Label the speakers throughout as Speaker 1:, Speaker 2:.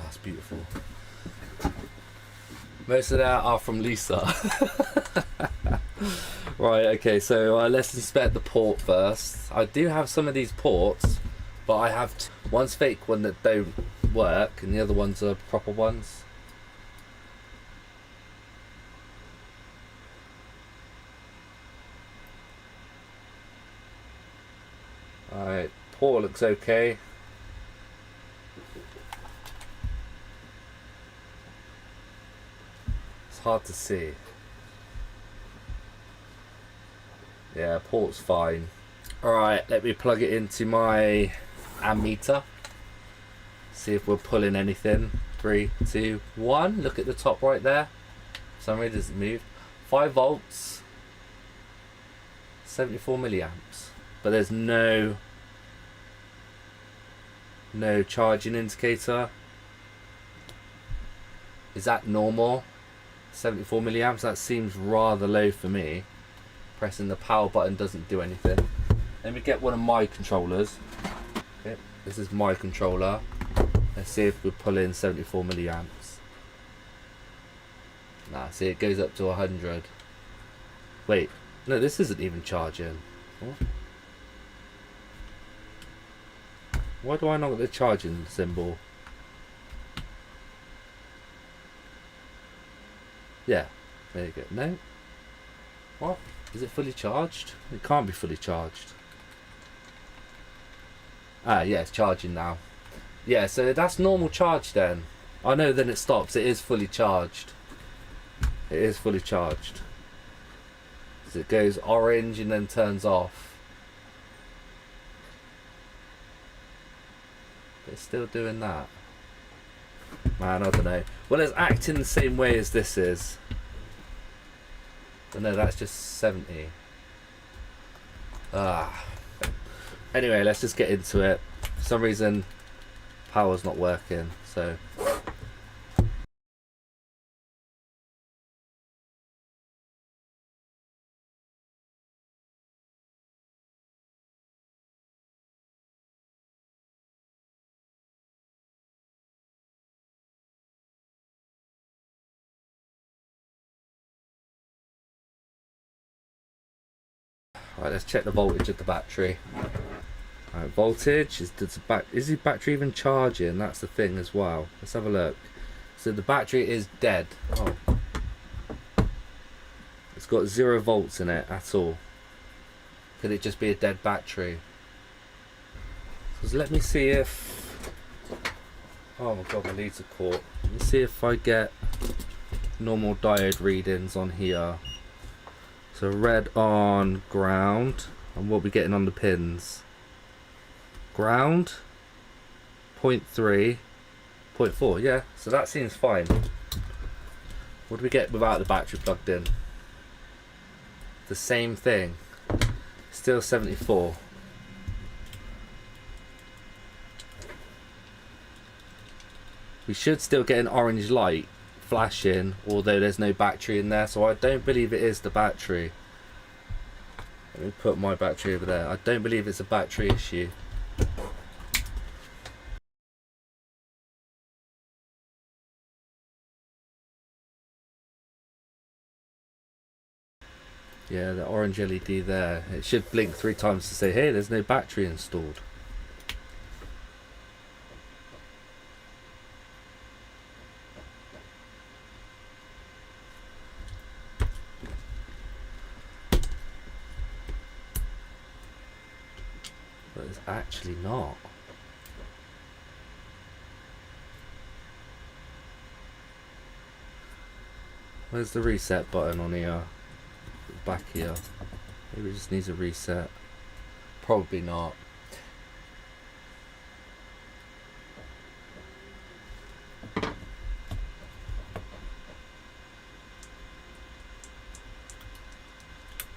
Speaker 1: that's beautiful. Most of that are from Lisa. Right, okay, so let's inspect the port first. I do have some of these ports, but I have one's fake one that don't work, and the other ones are proper ones. Alright, port looks okay. It's hard to see. Yeah, port's fine. Alright, let me plug it into my ammeter. See if we're pulling anything. 3, 2, 1. Look at the top right there. For some reason it doesn't move. 5 volts. 74 milliamps. But there's no charging indicator. Is that normal? 74 milliamps? That seems rather low for me. Pressing the power button doesn't do anything. Let me get one of my controllers. Okay, this is my controller. Let's see if we pull in 74 milliamps. Nah, see, it goes up to 100. Wait, no, this isn't even charging. What? Why do I not get the charging symbol? Yeah, there you go. No? What? Is it fully charged? It can't be fully charged. Ah, yeah, it's charging now. Yeah, so that's normal charge then. I know, then it stops. It is fully charged. It is fully charged. So it goes orange and then turns off. But it's still doing that. Man, I don't know. Well, it's acting the same way as this is. But no, that's just 70. Anyway, let's just get into it. For some reason, power's not working, so. Right, let's check the voltage of the battery. Right, voltage is the battery even charging? That's the thing as well. Let's have a look. So the battery is dead. Oh, it's got 0 volts in it at all. Could it just be a dead battery? So let me see if. Oh my god, my leads are caught. Let me see if I get normal diode readings on here. So red on ground, and what are we getting on the pins? Ground, 0.3, 0.4, yeah, so that seems fine. What do we get without the battery plugged in? The same thing, still 74. We should still get an orange light flashing, although there's no battery in there, so I don't believe it is the battery. Let me put my battery over there. I don't believe it's a battery issue. Yeah, the orange LED there, it should blink 3 times to say, hey, there's no battery installed. But it's actually not. Where's the reset button on here? Back here. Maybe it just needs a reset. Probably not.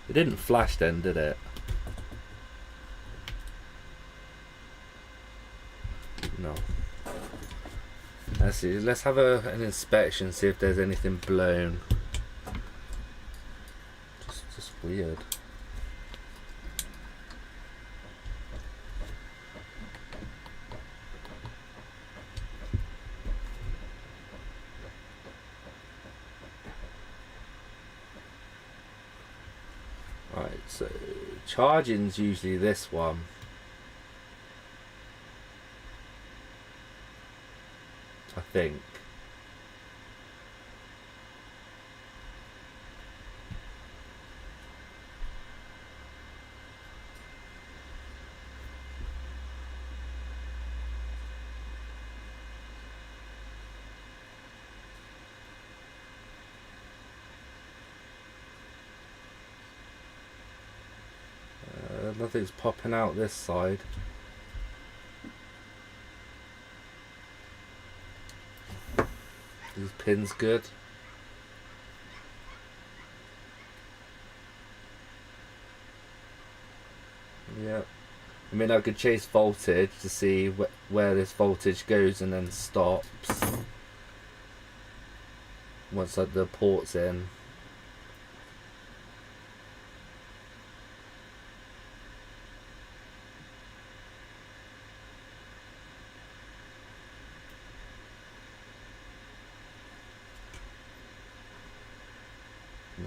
Speaker 1: It didn't flash then, did it? No. Let's see. Let's have an inspection, see if there's anything blown. Just weird. so charging's usually this one. I think. Nothing's popping out this side. These pins good. Yeah. I mean, I could chase voltage to see where this voltage goes and then stops. Once the port's in.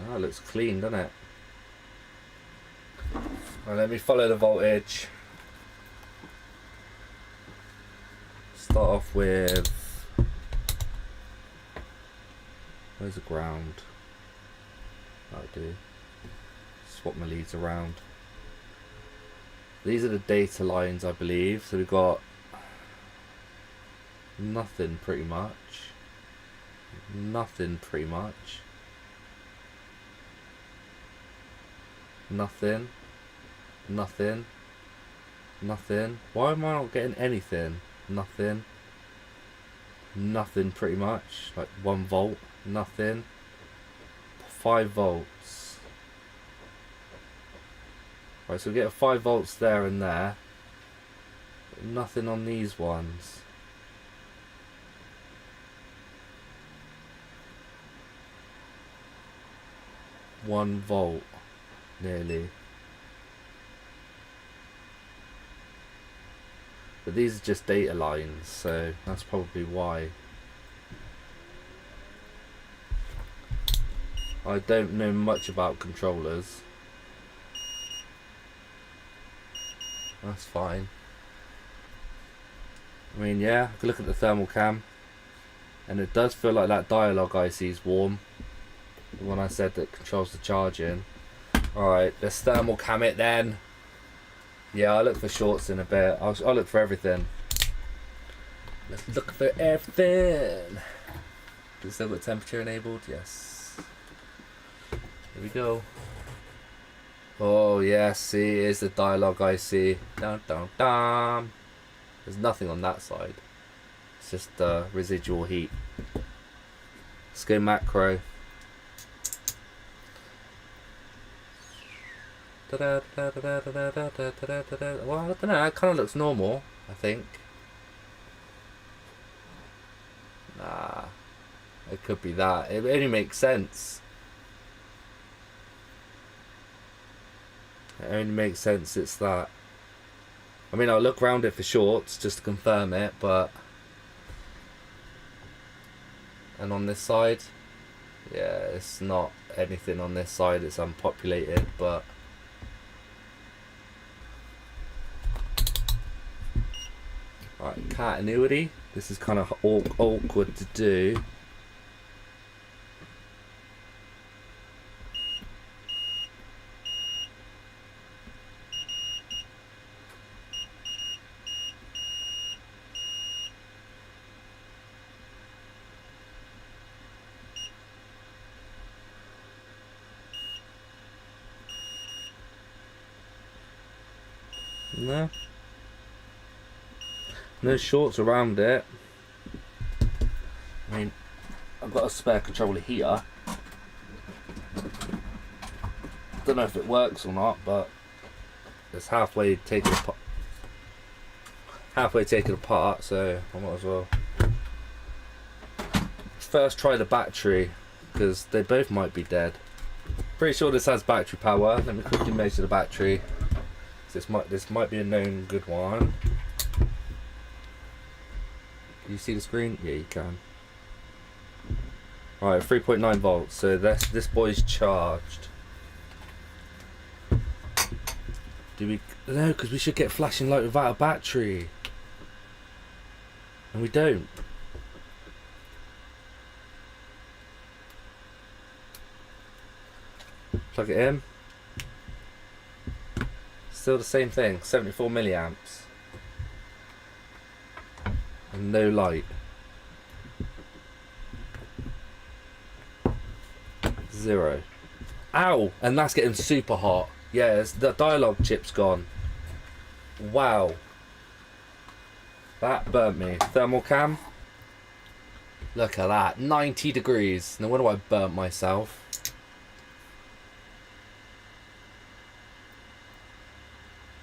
Speaker 1: That looks clean, doesn't it? Right, let me follow the voltage. Start off with... Where's the ground? That'll do. Swap my leads around. These are the data lines, I believe. So we've got nothing pretty much. Nothing pretty much. Nothing. Nothing. Nothing. Why am I not getting anything? Nothing. Nothing pretty much. Like 1 volt. Nothing. 5 volts. Right, so we get 5 volts there and there. But nothing on these ones. One volt. Nearly. But these are just data lines, so that's probably why. I don't know much about controllers. That's fine. I mean, yeah, I can look at the thermal cam, and it does feel like that dialogue IC is warm. The one I said that controls the charging. Alright, let's thermal cam it then. Yeah, I'll look for shorts in a bit. I'll look for everything. Let's look for everything. Is it still got temperature enabled? Yes. Here we go. Oh yes, see, here's the dialogue IC. Dun, dun, dun. There's nothing on that side. It's just residual heat. Let's go macro. Well, I don't know, it kind of looks normal, I think. Nah, it could be that. It only makes sense. It only makes sense it's that. I mean, I'll look around it for shorts just to confirm it, but... And on this side, yeah, it's not anything on this side, it's unpopulated, but... Right, continuity. This is kind of awkward to do. No. No shorts around it. I mean, I've got a spare controller here. Don't know if it works or not, but it's halfway taken apart. So I might as well first try the battery, because they both might be dead. Pretty sure this has battery power. Let me quickly measure the battery. This might be a known good one. Can you see the screen? Yeah, you can. Alright, 3.9 volts. So this boy's charged. Do we? No, because we should get flashing light without a battery. And we don't. Plug it in. Still the same thing, 74 milliamps. And no light. 0. Ow! And that's getting super hot. Yeah, the dialogue chip's gone. Wow. That burnt me. Thermal cam. Look at that. 90 degrees. No wonder I burnt myself.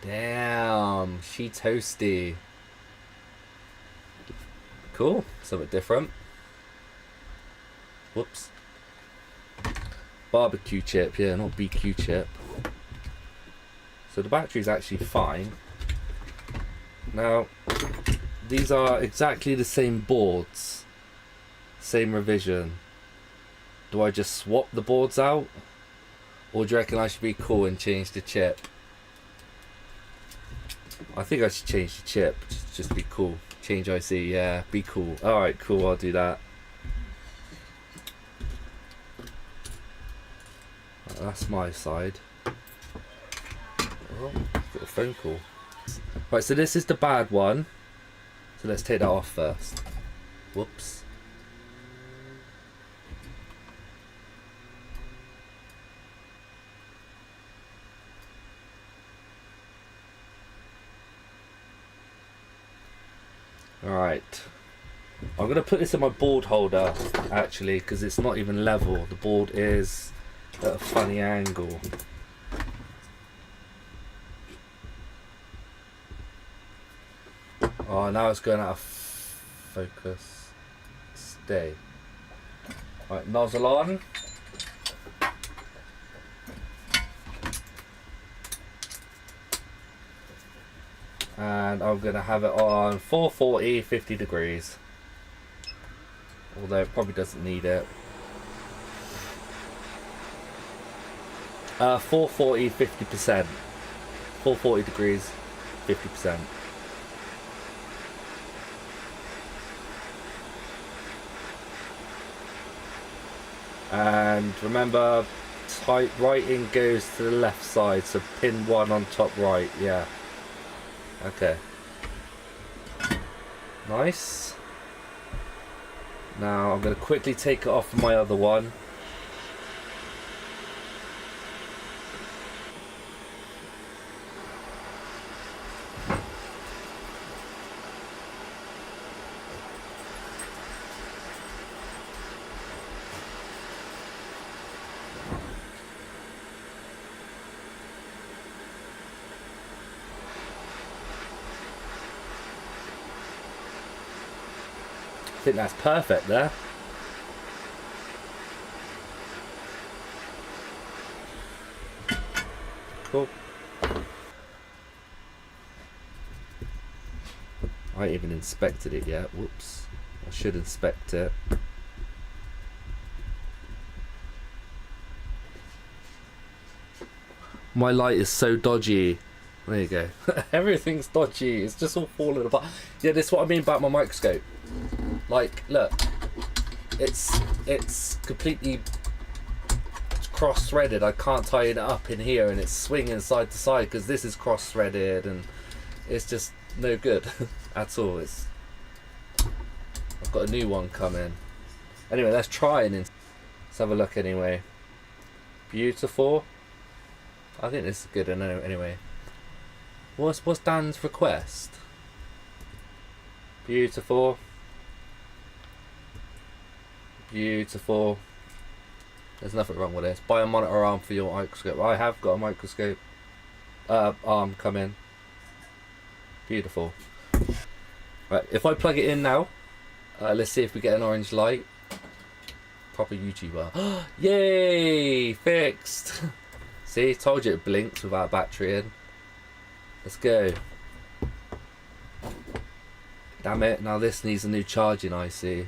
Speaker 1: Damn. She toasty. Cool. Something different. Whoops. Barbecue chip. Yeah, not BQ chip. So the battery's actually fine. Now, these are exactly the same boards. Same revision. Do I just swap the boards out? Or do you reckon I should be cool and change the chip? I think I should change the chip. Just be cool. Change IC, yeah. Be cool. Alright, cool, I'll do that. Right, that's my side. Oh, got a phone call. Right, so this is the bad one. So let's take that off first. Whoops. Alright. I'm going to put this in my board holder, actually, because it's not even level. The board is at a funny angle. Oh, now it's going out of focus. Stay. Right, nozzle on. And I'm going to have it on 440, 50 degrees. Although it probably doesn't need it. 440, 50%. 440 degrees, 50%. And remember, writing goes to the left side, so pin 1 on top right, yeah. Okay. Nice. Now I'm going to quickly take it off my other one. I think that's perfect there. Cool. I ain't even inspected it yet. Whoops. I should inspect it. My light is so dodgy. There you go. Everything's dodgy. It's just all falling apart. Yeah, this is what I mean about my microscope. Like, look, it's completely cross-threaded. I can't tie it up in here, and it's swinging side to side because this is cross-threaded, and it's just no good at all. I've got a new one coming. Anyway, let's try and let's have a look anyway. Beautiful. I think this is good anyway. What's Dan's request? Beautiful. Beautiful. There's nothing wrong with this. Buy a monitor arm for your microscope. I have got a microscope arm coming. Beautiful. Right, if I plug it in now, let's see if we get an orange light. Proper YouTuber. Yay! Fixed! See, told you it blinks without a battery in. Let's go. Damn it, now this needs a new charging IC.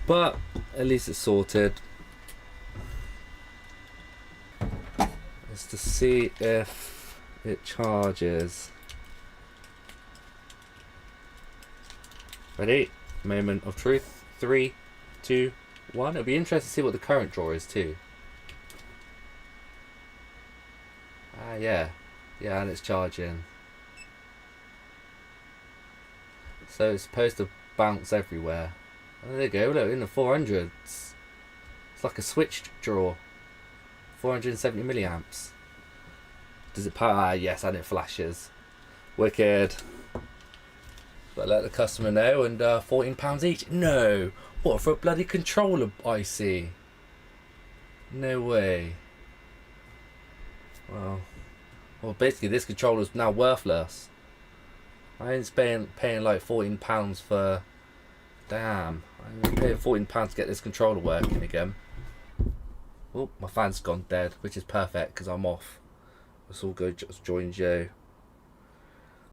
Speaker 1: But at least it's sorted. It's to see if It charges. Ready? Moment of truth. 3, 2, 1. It'll be interesting to see what the current draw is too. Ah, yeah. Yeah, and it's charging. So it's supposed to bounce everywhere. Oh, there you go, look, in the 400s. It's like a switched draw. 470 milliamps. Does it power? Ah, yes, and it flashes. Wicked. But let the customer know, and £14 each. No! What, for a bloody controller I see? No way. Well, basically this controller's now worthless. I ain't paying like £14 for... Damn. I'm paying £14 to get this controller working again. Oh, my fan's gone dead, which is perfect because I'm off. Let's all go just join Joe.